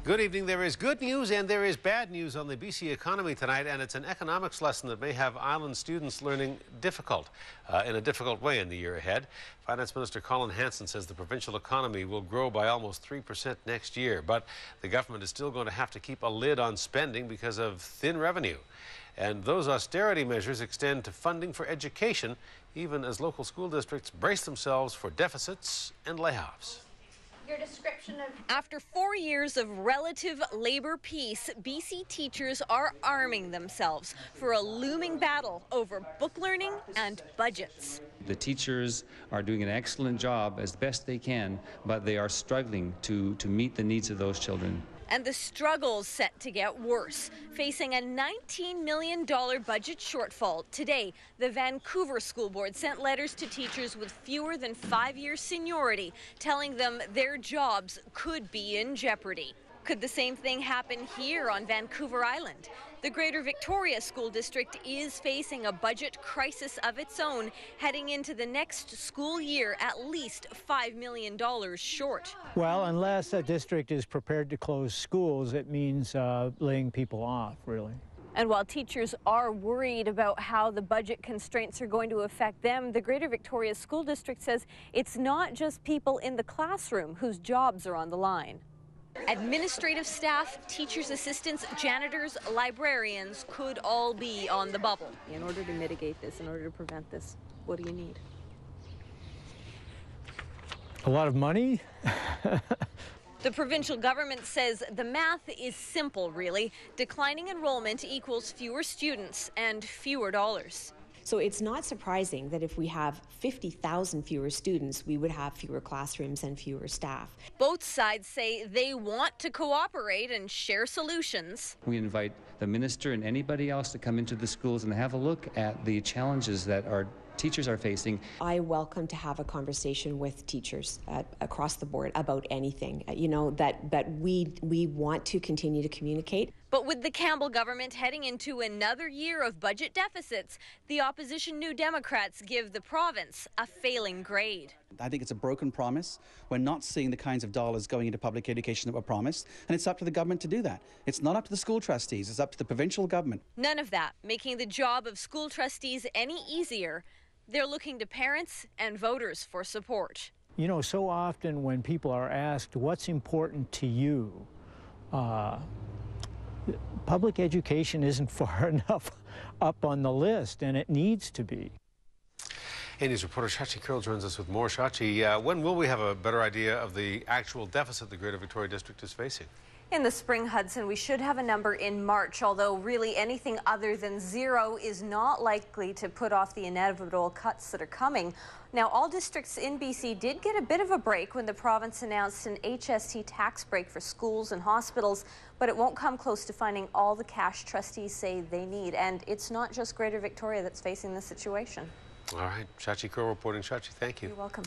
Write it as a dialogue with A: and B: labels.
A: Good evening. There is good news and there is bad news on the BC economy tonight, and it's an economics lesson that may have island students learning in a difficult way in the year ahead. Finance Minister Colin Hansen says the provincial economy will grow by almost 3% next year, but the government is still going to have to keep a lid on spending because of thin revenue. And those austerity measures extend to funding for education, even as local school districts brace themselves for deficits and layoffs.
B: Your description of... After 4 years of relative labor peace, BC teachers are arming themselves for a looming battle over book learning and budgets.
C: The teachers are doing an excellent job as best they can, but they are struggling to meet the needs of those children.
B: And the struggle's set to get worse, facing a $19 million budget shortfall. Today, the Vancouver School Board sent letters to teachers with fewer than 5 years seniority, telling them their jobs could be in jeopardy. Could the same thing happen here on Vancouver Island? The Greater Victoria School District is facing a budget crisis of its own, heading into the next school year at least $5 million short.
D: Well, unless a district is prepared to close schools, it means laying people off, really.
B: And while teachers are worried about how the budget constraints are going to affect them, the Greater Victoria School District says it's not just people in the classroom whose jobs are on the line. Administrative staff, teachers' assistants, janitors, librarians could all be on the bubble. In order to mitigate this, in order to prevent this, what do you need?
D: A lot of money.
B: The provincial government says the math is simple, really. Declining enrollment equals fewer students and fewer dollars.
E: So it's not surprising that if we have 50,000 fewer students, we would have fewer classrooms and fewer staff.
B: Both sides say they want to cooperate and share solutions.
C: We invite the minister and anybody else to come into the schools and have a look at the challenges that our teachers are facing.
E: I welcome to have a conversation with teachers across the board about anything, that we want to continue to communicate.
B: But with the Campbell government heading into another year of budget deficits, the opposition New Democrats give the province a failing grade.
F: I think it's a broken promise. We're not seeing the kinds of dollars going into public education that were promised, and it's up to the government to do that. It's not up to the school trustees, it's up to the provincial government.
B: None of that making the job of school trustees any easier. They're looking to parents and voters for support.
D: You know, so often when people are asked what's important to you, public education isn't far enough up on the list, and it needs to be.
A: News reporter Shachi Curl joins us with more. Shachi, when will we have a better idea of the actual deficit the Greater Victoria District is facing?
B: In the spring, Hudson, we should have a number in March, although really anything other than zero is not likely to put off the inevitable cuts that are coming. Now, all districts in BC did get a bit of a break when the province announced an HST tax break for schools and hospitals, but it won't come close to finding all the cash trustees say they need. And it's not just Greater Victoria that's facing this situation.
A: All right. Shachi Curl reporting. Shachi, thank you.
B: You're welcome.